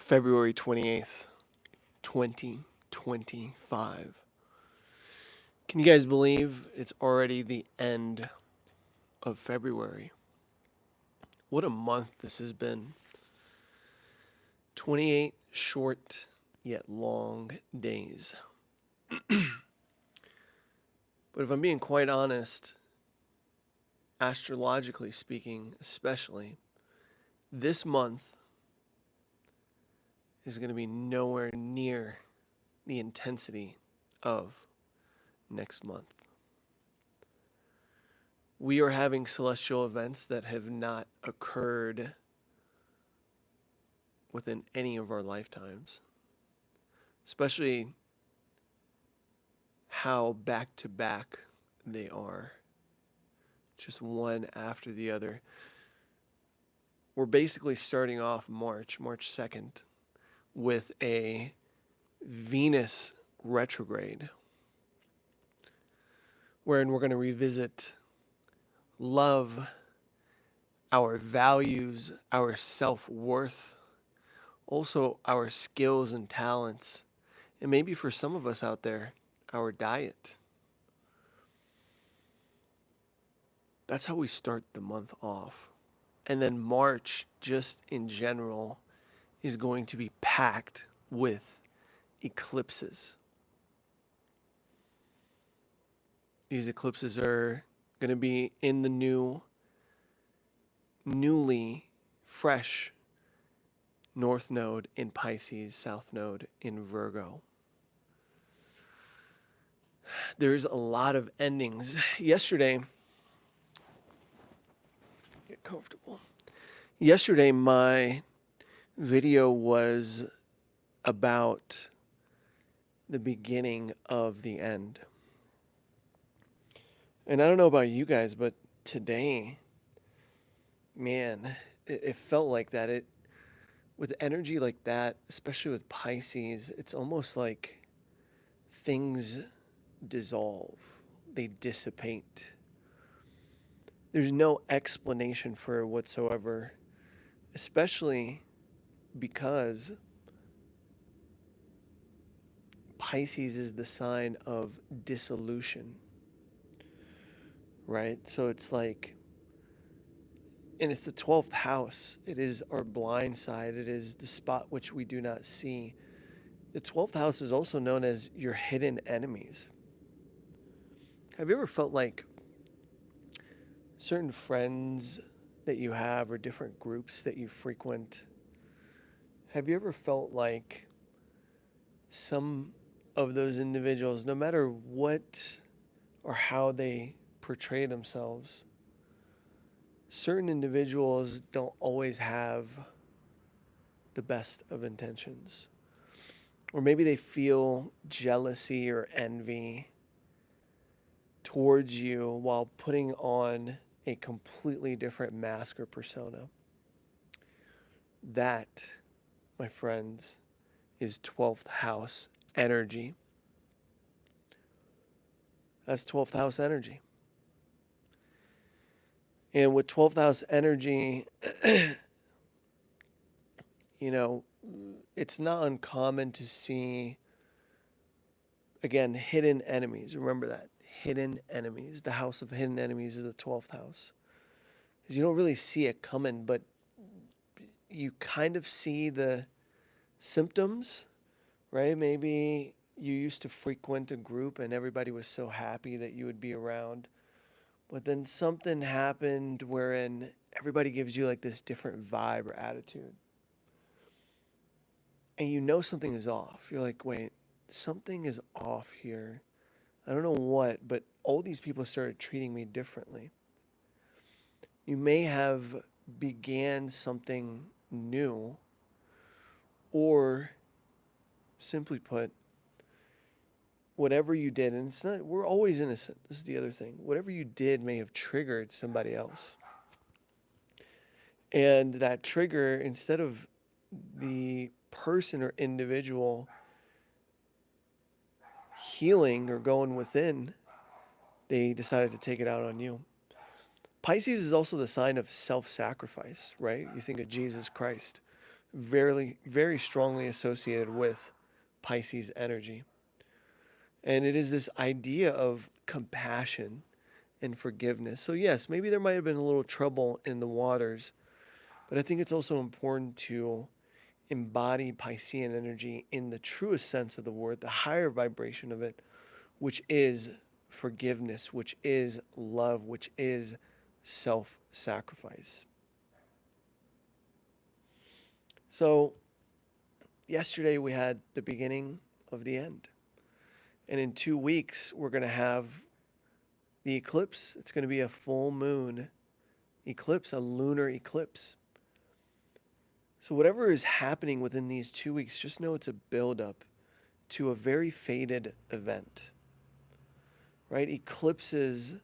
February 28th, 2025. Can you guys believe it's already the end of February? What a month this has been. 28 short yet long days. But if I'm being quite honest, astrologically speaking, especially, this month is going to be nowhere near the intensity of next month. We are having celestial events that have not occurred within any of our lifetimes, especially how back to back they are, just one after the other. We're basically starting off March 2nd, with a Venus retrograde, wherein we're going to revisit love, our values, our self-worth, also our skills and talents, and maybe for some of us out there, our diet. That's how we start the month off. And then March, just in general, is going to be packed with eclipses. These eclipses are going to be in the newly fresh North Node in Pisces, South Node in Virgo. There's a lot of endings. Yesterday, get comfortable. Yesterday, my video was about the beginning of the end. And I don't know about you guys, but today, man, it felt like that. With energy like that, especially with Pisces, it's almost like things dissolve, they dissipate. There's no explanation for it whatsoever, especially because Pisces is the sign of dissolution, right? So it's like, and it's the 12th house. It is our blind side. It is the spot which we do not see. The 12th house is also known as your hidden enemies. Have you ever felt like certain friends that you have or different groups that you frequent? Have you ever felt like some of those individuals, no matter what or how they portray themselves, certain individuals don't always have the best of intentions? Or maybe they feel jealousy or envy towards you while putting on a completely different mask or persona. That, my friends, is 12th house energy. That's 12th house energy. And with 12th house energy, it's not uncommon to see, again, hidden enemies. Remember that. Hidden enemies. The house of hidden enemies is the 12th house. Because you don't really see it coming, but you kind of see the symptoms, right? Maybe you used to frequent a group and everybody was so happy that you would be around. But then something happened wherein everybody gives you like this different vibe or attitude. And you know something is off. You're like, wait, something is off here. I don't know what, but all these people started treating me differently. You may have began something new, or simply put, whatever you did, and it's not, we're always innocent. This is the other thing. Whatever you did may have triggered somebody else. And that trigger, instead of the person or individual healing or going within, they decided to take it out on you. Pisces is also the sign of self-sacrifice, right? You think of Jesus Christ. very, very strongly associated with Pisces energy. And it is this idea of compassion and forgiveness. So, yes, maybe there might have been a little trouble in the waters, but I think it's also important to embody Piscean energy in the truest sense of the word, the higher vibration of it, which is forgiveness, which is love, which is self-sacrifice. So yesterday we had the beginning of the end. And in 2 weeks, we're going to have the eclipse. It's going to be a full moon eclipse, a lunar eclipse. So whatever is happening within these 2 weeks, just know it's a buildup to a very fated event, right? Eclipses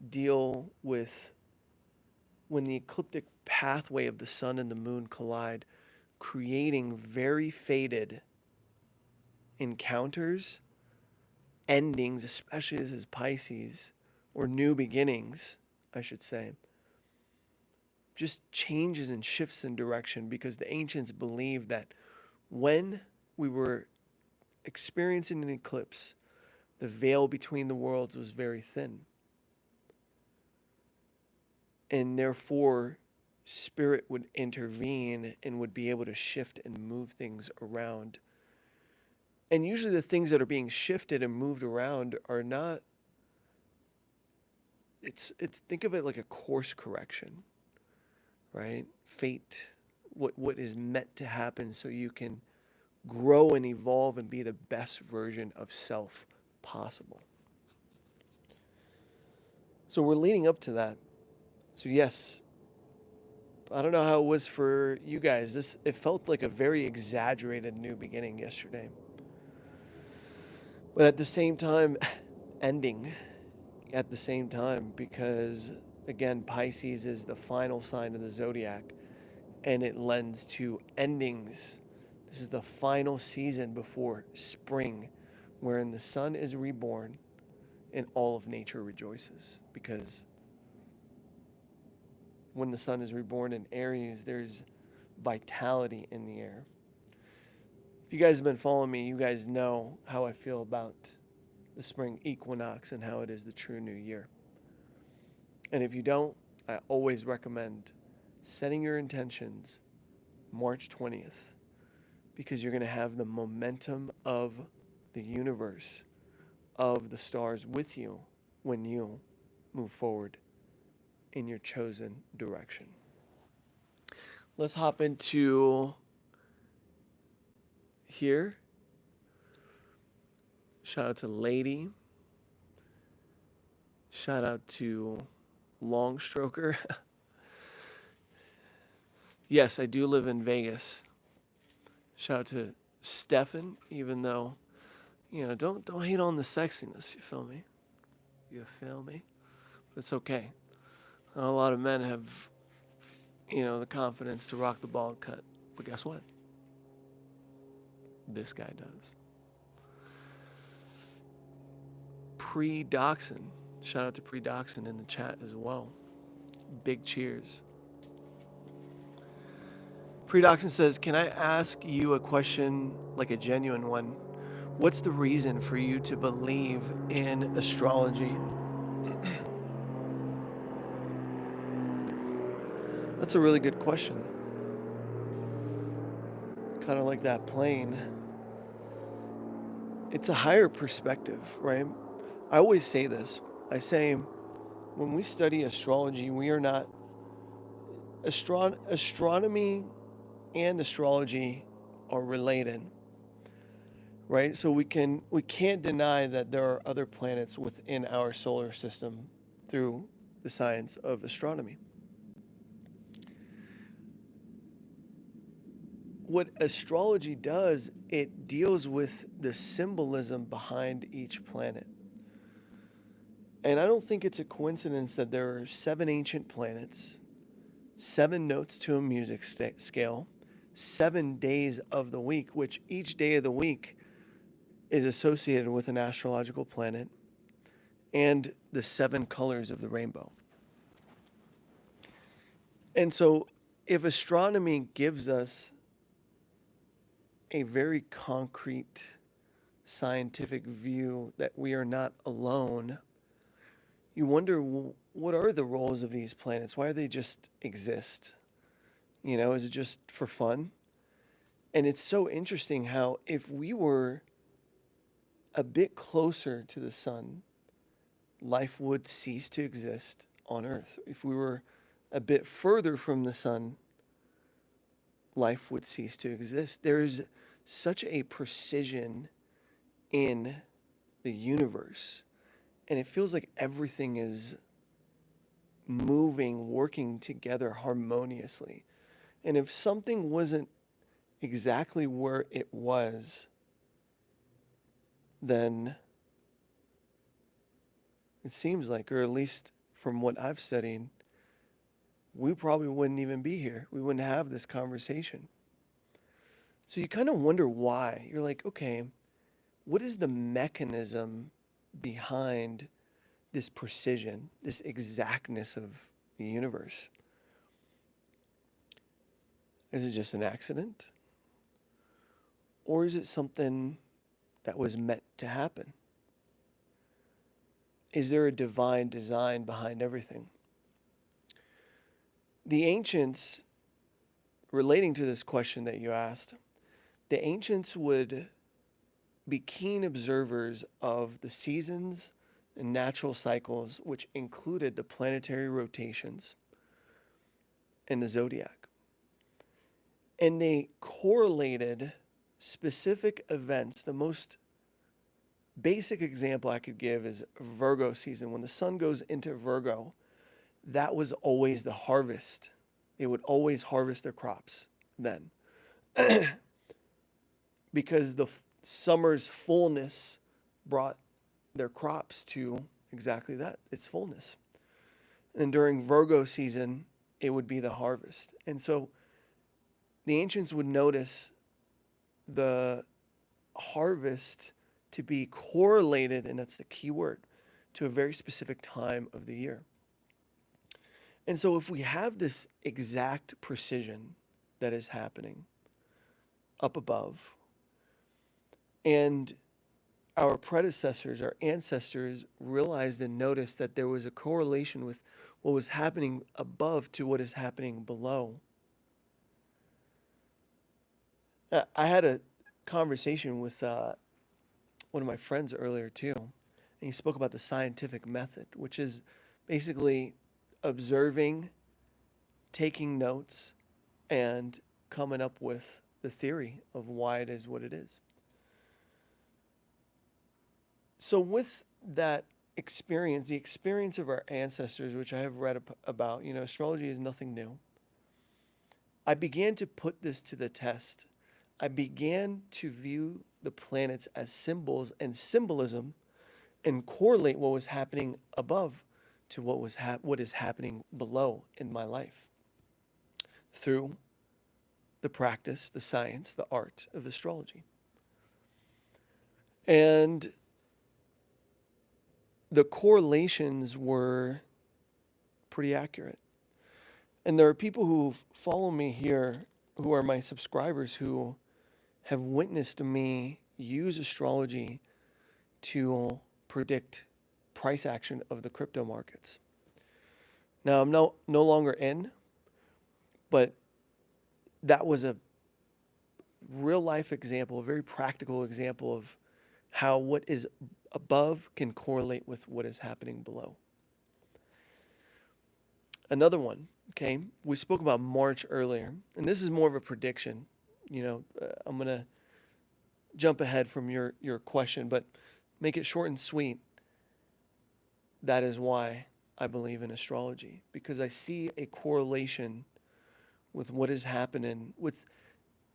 deal with when the ecliptic pathway of the sun and the moon collide, creating very fated encounters, endings, especially as is Pisces, or new beginnings, I should say. Just changes and shifts in direction, because the ancients believed that when we were experiencing an eclipse, the veil between the worlds was very thin. And therefore, spirit would intervene and would be able to shift and move things around. And usually the things that are being shifted and moved around are not, it's think of it like a course correction, right? Fate, what is meant to happen so you can grow and evolve and be the best version of self possible. So we're leading up to that. So yes, I don't know how it was for you guys. It felt like a very exaggerated new beginning yesterday. But at the same time, ending at the same time, because again, Pisces is the final sign of the zodiac, and it lends to endings. This is the final season before spring, wherein the sun is reborn and all of nature rejoices. Because when the sun is reborn in Aries, there's vitality in the air. If you guys have been following me, you guys know how I feel about the spring equinox and how it is the true new year. And if you don't, I always recommend setting your intentions March 20th, because you're going to have the momentum of the universe, of the stars with you when you move forward in your chosen direction. Let's hop into here. Shout out to Lady. Shout out to Longstroker. Yes, I do live in Vegas. Shout out to Stefan, even though, don't hate on the sexiness, you feel me? You feel me? But it's okay. Not a lot of men have, the confidence to rock the bald cut. But guess what? This guy does. Pre-Doxin. Shout out to Pre-Doxin in the chat as well. Big cheers. Pre-Doxin says, can I ask you a question, like a genuine one? What's the reason for you to believe in astrology? That's a really good question. Kind of like that plane. It's a higher perspective, right? I always say this. I say, when we study astrology, we are not... Astronomy and astrology are related, right? So we can't deny that there are other planets within our solar system through the science of astronomy. What astrology does, it deals with the symbolism behind each planet. And I don't think it's a coincidence that there are 7 ancient planets, 7 notes to a music scale, 7 days of the week, which each day of the week is associated with an astrological planet, and the 7 colors of the rainbow. And so if astronomy gives us a very concrete scientific view that we are not alone, you wonder, what are the roles of these planets? Why do they just exist? Is it just for fun? And it's so interesting how if we were a bit closer to the sun, life would cease to exist on Earth. If we were a bit further from the sun, life would cease to exist. There is such a precision in the universe, and it feels like everything is moving, working together harmoniously. And if something wasn't exactly where it was, then it seems like, or at least from what I've studied, we probably wouldn't even be here. We wouldn't have this conversation. So you kind of wonder why. You're like, okay, what is the mechanism behind this precision, this exactness of the universe? Is it just an accident? Or is it something that was meant to happen? Is there a divine design behind everything? The ancients, relating to this question that you asked, the ancients would be keen observers of the seasons and natural cycles, which included the planetary rotations and the zodiac. And they correlated specific events. The most basic example I could give is Virgo season. When the sun goes into Virgo, that was always the harvest. They would always harvest their crops then. Because the summer's fullness brought their crops to exactly that, its fullness. And during Virgo season, it would be the harvest. And so the ancients would notice the harvest to be correlated, and that's the key word, to a very specific time of the year. And so if we have this exact precision that is happening up above, and our predecessors, our ancestors realized and noticed that there was a correlation with what was happening above to what is happening below. I had a conversation with one of my friends earlier too, and he spoke about the scientific method, which is basically observing, taking notes, and coming up with the theory of why it is what it is. So with that experience, the experience of our ancestors, which I have read about, astrology is nothing new. I began to put this to the test. I began to view the planets as symbols and symbolism and correlate what was happening above to what is happening below in my life through the practice, the science, the art of astrology. And the correlations were pretty accurate. And there are people who follow me here who are my subscribers who have witnessed me use astrology to predict price action of the crypto markets. Now, I'm no longer in, but that was a real life example, a very practical example of how what is above can correlate with what is happening below. Another one, okay, we spoke about March earlier, and this is more of a prediction. I'm going to jump ahead from your question, but make it short and sweet. That is why I believe in astrology, because I see a correlation with what is happening, with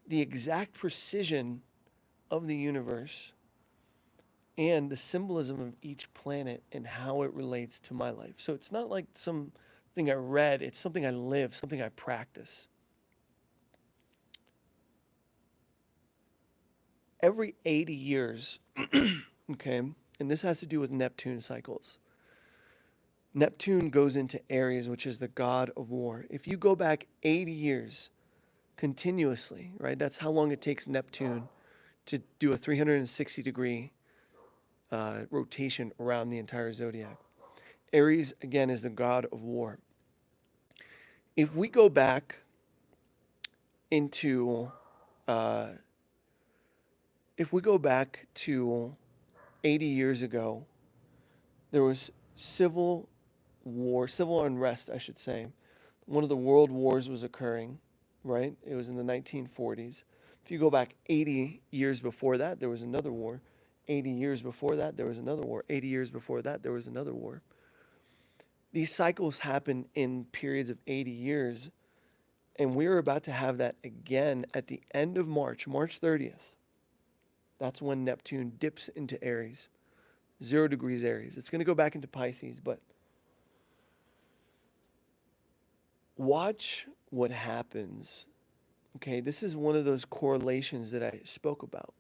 the exact precision of the universe and the symbolism of each planet and how it relates to my life. So it's not like something I read, it's something I live, something I practice. Every 80 years, okay, and this has to do with Neptune cycles. Neptune goes into Aries, which is the god of war. If you go back 80 years, continuously, right? That's how long it takes Neptune to do a 360-degree rotation around the entire zodiac. Aries, again, is the god of war. If we go back into, if we go back to 80 years ago, there was civil war, civil unrest, I should say. One of the world wars was occurring, right? It was in the 1940s. If you go back 80 years before that, there was another war. 80 years before that, there was another war. 80 years before that, there was another war. These cycles happen in periods of 80 years, and we're about to have that again at the end of March, March 30th. That's when Neptune dips into Aries, 0 degrees Aries. It's going to go back into Pisces, but watch what happens. Okay, this is one of those correlations that I spoke about,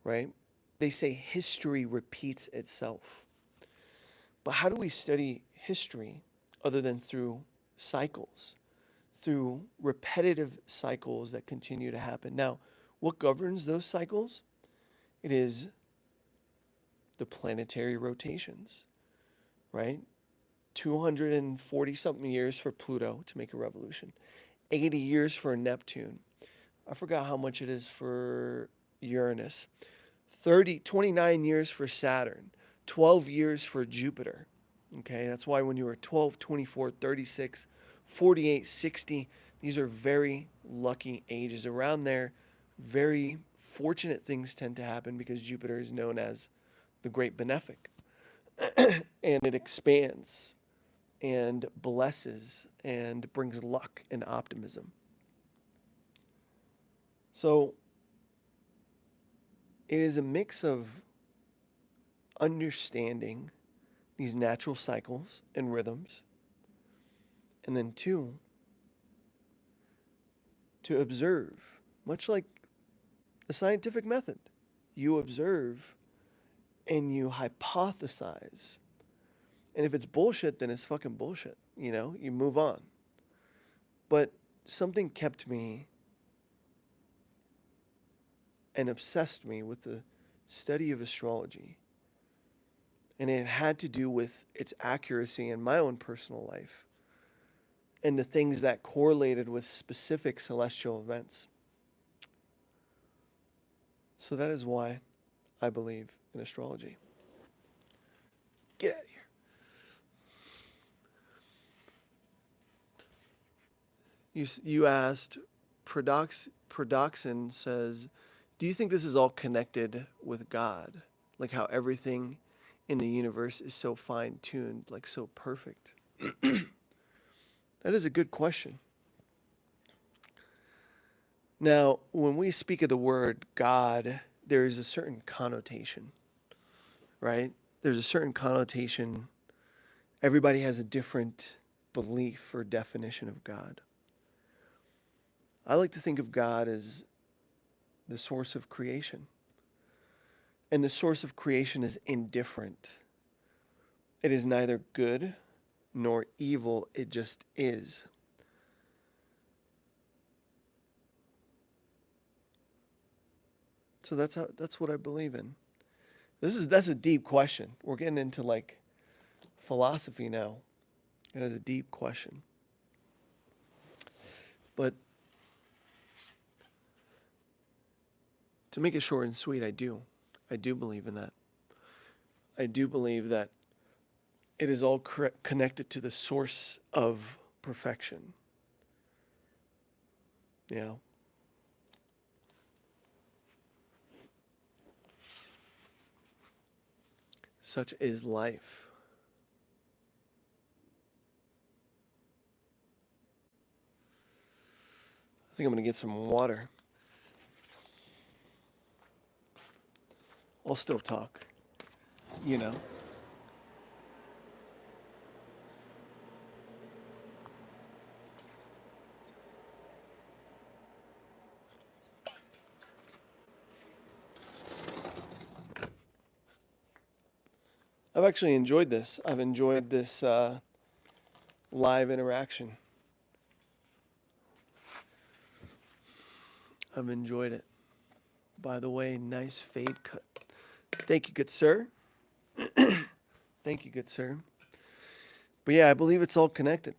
right? They say history repeats itself. But how do we study history other than through cycles, through repetitive cycles that continue to happen? Now, what governs those cycles? It is the planetary rotations, right? 240 something years for Pluto to make a revolution, 80 years for Neptune. I forgot how much it is for Uranus. 29 years for Saturn, 12 years for Jupiter. Okay, that's why when you were 12, 24, 36, 48, 60, these are very lucky ages. Around there, very fortunate things tend to happen because Jupiter is known as the great benefic. And it expands and blesses and brings luck and optimism. So it is a mix of understanding these natural cycles and rhythms, and then 2, to observe, much like the scientific method. You observe and you hypothesize. And if it's bullshit, then it's fucking bullshit. You know, you move on. But something kept me and obsessed me with the study of astrology. And it had to do with its accuracy in my own personal life and the things that correlated with specific celestial events. So that is why I believe in astrology. Get out of here. You asked, Prodoxin says, do you think this is all connected with God? Like how everything in the universe is so fine-tuned, like so perfect? That is a good question. Now, when we speak of the word God, there is a certain connotation, right? There's a certain connotation. Everybody has a different belief or definition of God. I like to think of God as the source of creation. And the source of creation is indifferent. It is neither good nor evil, it just is. So that's what I believe in. That's a deep question. We're getting into like philosophy now. It is a deep question. But to make it short and sweet, I do believe in that. I do believe that it is all connected to the source of perfection. Yeah. Such is life. I think I'm going to get some water. I'll still talk, you know. I've actually enjoyed this. I've enjoyed this live interaction. I've enjoyed it. By the way, nice fade cut. Thank you, good sir. Thank you, good sir. But yeah, I believe it's all connected.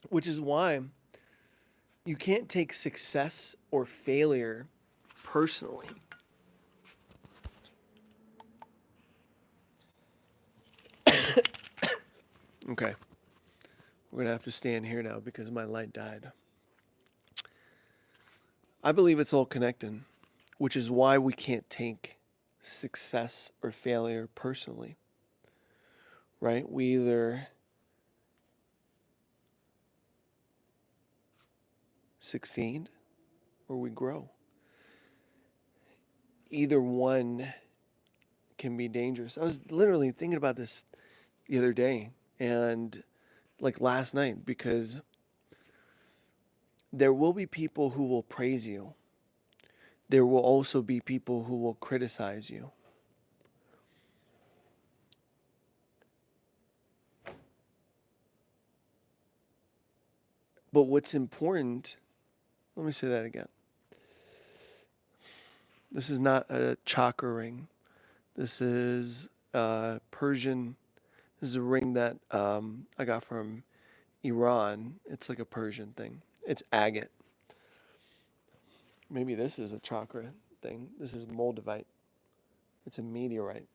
Which is why you can't take success or failure personally. Okay. We're going to have to stand here now because my light died. I believe it's all connected, which is why we can't take success or failure personally. Right? We either succeed or we grow. Either one can be dangerous. I was literally thinking about this the other day and like last night, because there will be people who will praise you. There will also be people who will criticize you. But what's important, let me say that again. This is not a chakra ring. This is Persian. This is a ring that I got from Iran. It's like a Persian thing. It's agate. Maybe this is a chakra thing. This is moldavite. It's a meteorite.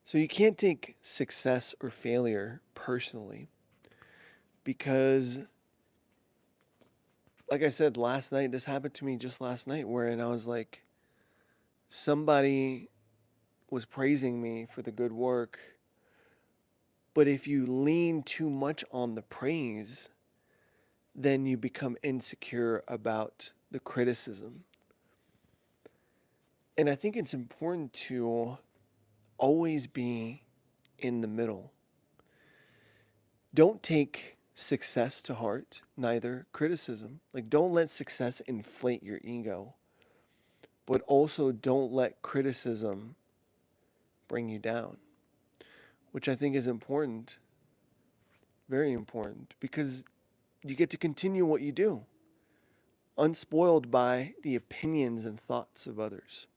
So you can't take success or failure personally, because, like I said last night, this happened to me just last night, wherein I was like, somebody was praising me for the good work, but if you lean too much on the praise, then you become insecure about the criticism. And I think it's important to always be in the middle. Don't take success to heart, neither criticism. Like, don't let success inflate your ego, but also don't let criticism bring you down, which I think is important, very important, because you get to continue what you do, unspoiled by the opinions and thoughts of others.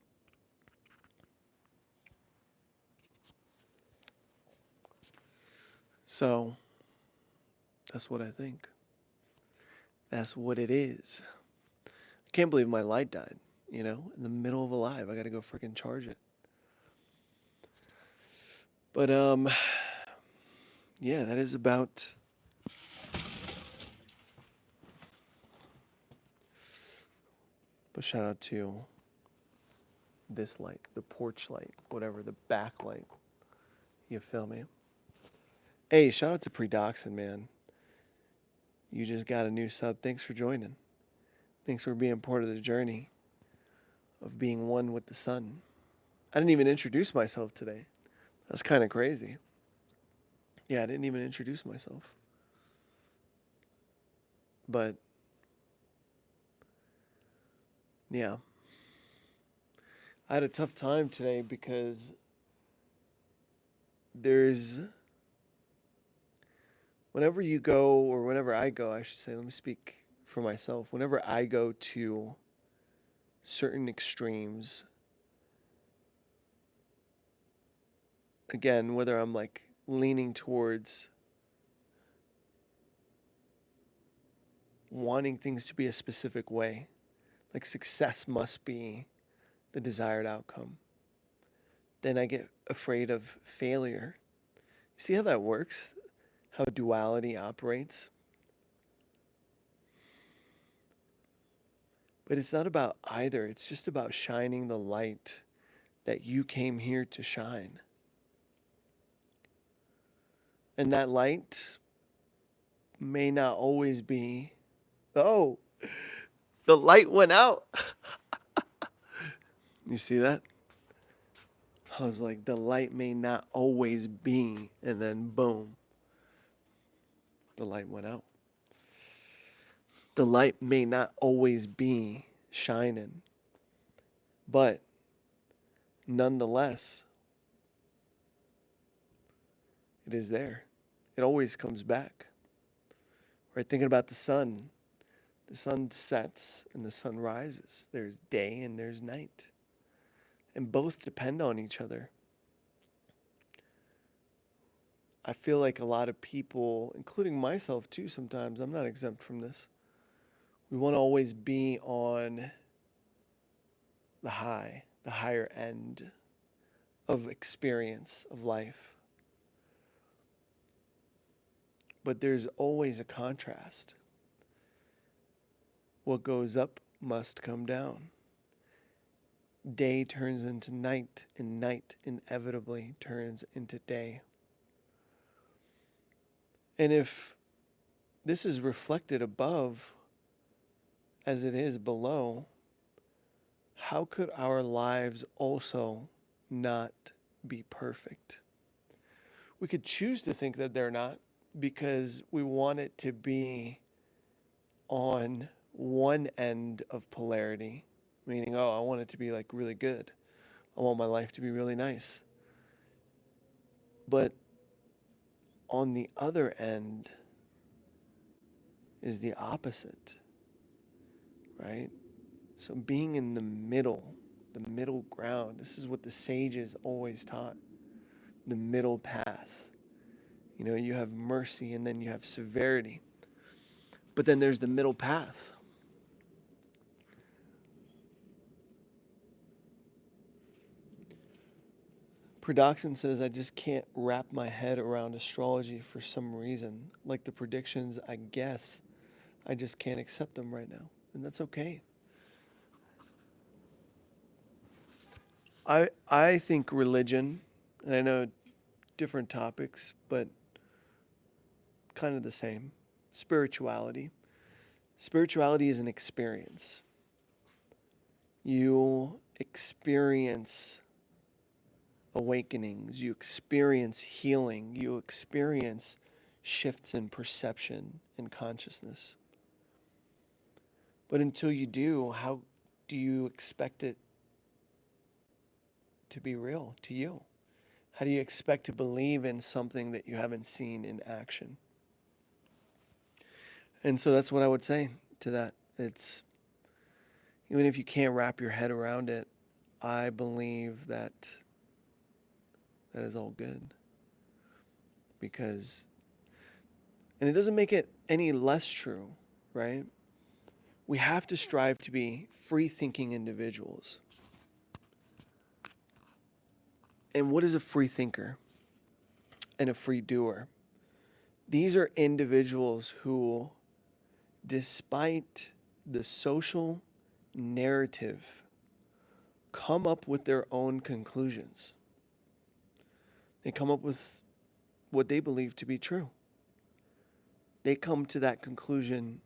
So, that's what I think. That's what it is. I can't believe my light died, in the middle of a live. I got to go freaking charge it. But, yeah, that is about... But shout out to this light, the porch light, whatever, the backlight. You feel me? Hey, shout out to Predoxin, man. You just got a new sub. Thanks for joining. Thanks for being part of the journey of being one with the sun. I didn't even introduce myself today. That's kind of crazy. Yeah, I didn't even introduce myself. But, yeah. I had a tough time today because whenever you go, or whenever I go, I should say, let me speak for myself. Whenever I go to certain extremes, again, whether I'm like leaning towards wanting things to be a specific way, like success must be the desired outcome, then I get afraid of failure. See how that works? How duality operates? But it's not about either. It's just about shining the light that you came here to shine. And that light may not always be... Oh, the light went out. You see that? I was like, the light may not always be, and then boom, the light went out. The light may not always be shining, but nonetheless, it is there. It always comes back. Right? Thinking about the sun. The sun sets and the sun rises. There's day and there's night. And both depend on each other. I feel like a lot of people, including myself too sometimes, I'm not exempt from this. We want to always be on the higher end of experience of life. But there's always a contrast. What goes up must come down. Day turns into night, and night inevitably turns into day. And if this is reflected above as it is below, how could our lives also not be perfect? We could choose to think that they're not because we want it to be on one end of polarity, meaning, oh, I want it to be like really good. I want my life to be really nice. But on the other end is the opposite, right? So being in the middle ground, this is what the sages always taught, the middle path. You know, you have mercy and then you have severity. But then there's the middle path. Predoxin says, I just can't wrap my head around astrology for some reason. Like the predictions, I guess I just can't accept them right now. And that's okay. I think religion, and I know different topics, but kind of the same. Spirituality. Spirituality is an experience. You experience awakenings, you experience healing, you experience shifts in perception and consciousness. But until you do, how do you expect it to be real to you? How do you expect to believe in something that you haven't seen in action? And so that's what I would say to that. It's, even if you can't wrap your head around it, I believe that that is all good. Because, and it doesn't make it any less true, right? We have to strive to be free-thinking individuals. And what is a free thinker and a free doer? These are individuals who, despite the social narrative, come up with their own conclusions. They come up with what they believe to be true. They come to that conclusion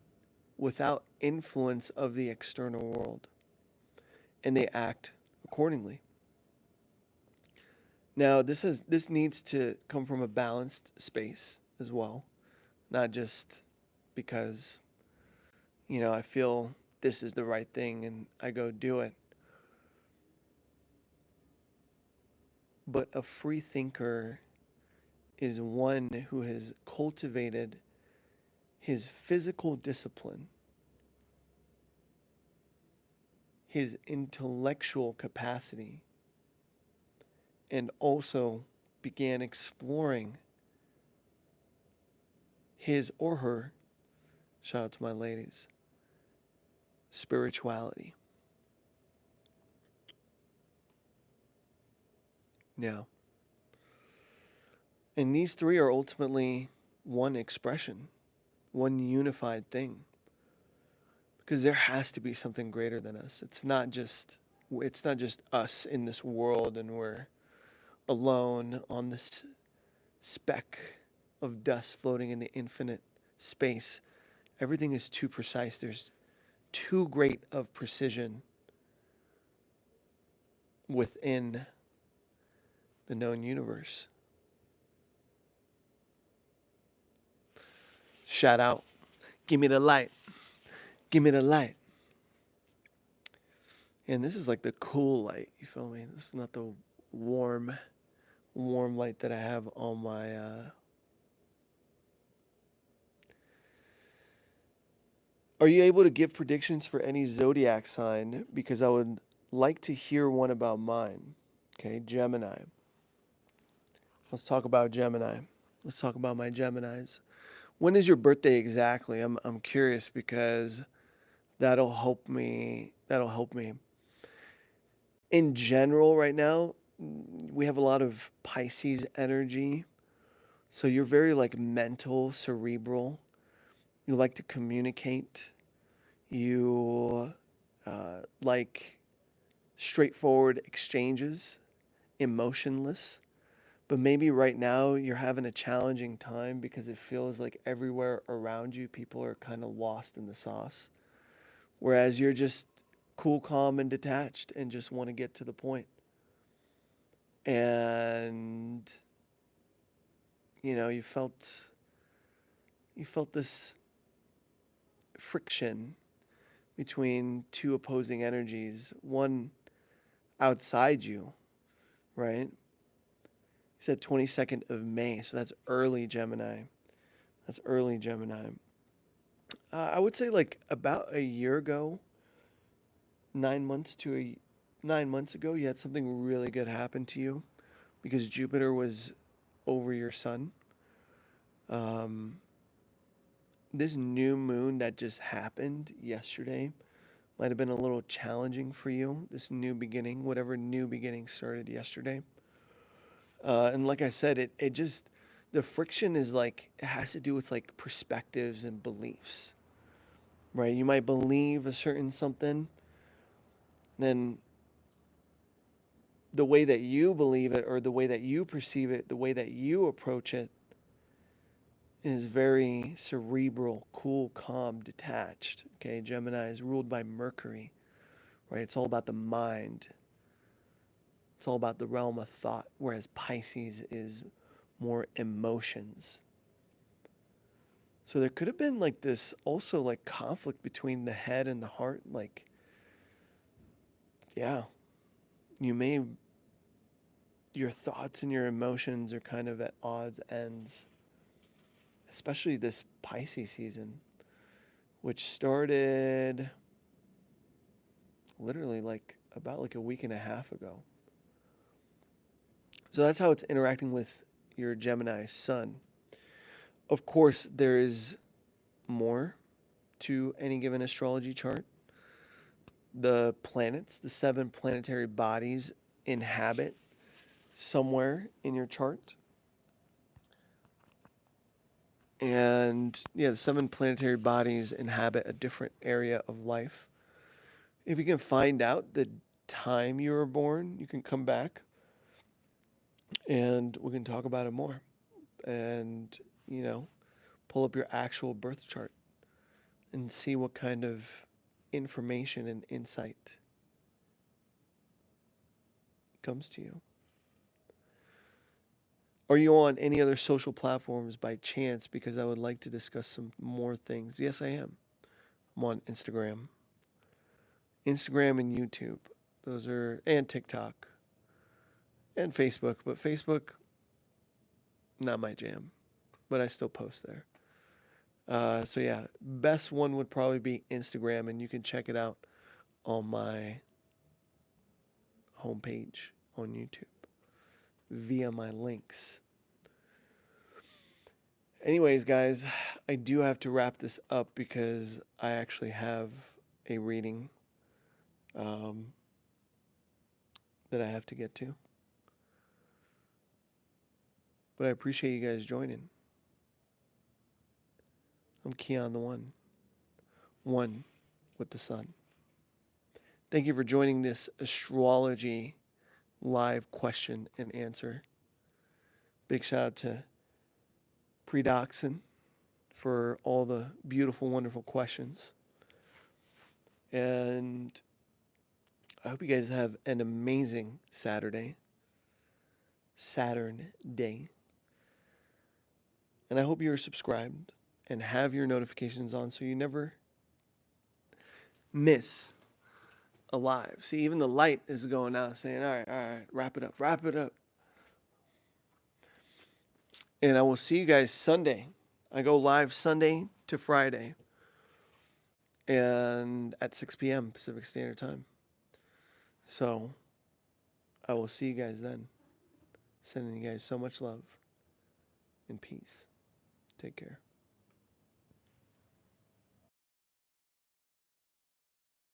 without influence of the external world, and they act accordingly. Now, this needs to come from a balanced space as well, not just because, you know, I feel this is the right thing and I go do it. But a free thinker is one who has cultivated his physical discipline, his intellectual capacity, and also began exploring his or her, shout out to my ladies, spirituality. Yeah. And these three are ultimately one expression, one unified thing. Because there has to be something greater than us. It's not just us in this world and we're alone on this speck of dust floating in the infinite space. Everything is too precise. There's too great of precision within the known universe. Shout out. Give me the light. Give me the light. And this is like the cool light, you feel me? This is not the warm light that I have on my Are you able to give predictions for any zodiac sign? Because I would like to hear one about mine. Okay, Gemini. Let's talk about Gemini. Let's talk about my Geminis. When is your birthday exactly? I'm curious because that'll help me. That'll help me. In general, right now, we have a lot of Pisces energy. So you're very like mental, cerebral. You like to communicate. You like straightforward exchanges, emotionless. But maybe right now you're having a challenging time because it feels like everywhere around you, people are kind of lost in the sauce. Whereas you're just cool, calm, and detached and just want to get to the point. And, you felt this friction between two opposing energies, one outside you, right? You said 22nd of May, so that's early Gemini. That's early Gemini. I would say like about a year ago, 9 months ago, you had something really good happen to you because Jupiter was over your sun. Um, this new moon that just happened yesterday might have been a little challenging for you. This new beginning, whatever new beginning started yesterday. And like I said, it just, the friction is like, it has to do with like perspectives and beliefs, right? You might believe a certain something, then the way that you believe it or the way that you perceive it, the way that you approach it is very cerebral, cool, calm, detached. Okay, Gemini is ruled by Mercury, right? It's all about the mind. It's all about the realm of thought, whereas Pisces is more emotions. So there could have been like this also like conflict between the head and the heart. Like, yeah, your thoughts and your emotions are kind of at odds ends, especially this Pisces season, which started literally like about like a week and a half ago. So that's how it's interacting with your Gemini sun. Of course, there is more to any given astrology chart. The planets, the 7 planetary bodies, inhabit somewhere in your chart. And yeah, the 7 planetary bodies inhabit a different area of life. If you can find out the time you were born, you can come back and we can talk about it more. And, pull up your actual birth chart and see what kind of information and insight comes to you. Are you on any other social platforms by chance? Because I would like to discuss some more things. Yes, I am. I'm on Instagram. Instagram and YouTube. And TikTok. And Facebook. But Facebook, not my jam. But I still post there. So yeah, best one would probably be Instagram, and you can check it out on my homepage on YouTube via my links. Anyways, guys, I do have to wrap this up because I actually have a reading that I have to get to. But I appreciate you guys joining. I'm Kian the one with the sun. Thank you for joining this astrology live question and answer. Big shout out to Predoxin for all the beautiful, wonderful questions. And I hope you guys have an amazing Saturn day. And I hope you're subscribed and have your notifications on so you never miss a live. See, even the light is going out saying, all right, wrap it up. And I will see you guys Sunday. I go live Sunday to Friday. and at 6 p.m. Pacific Standard Time. So I will see you guys then. Sending you guys so much love and peace. Take care.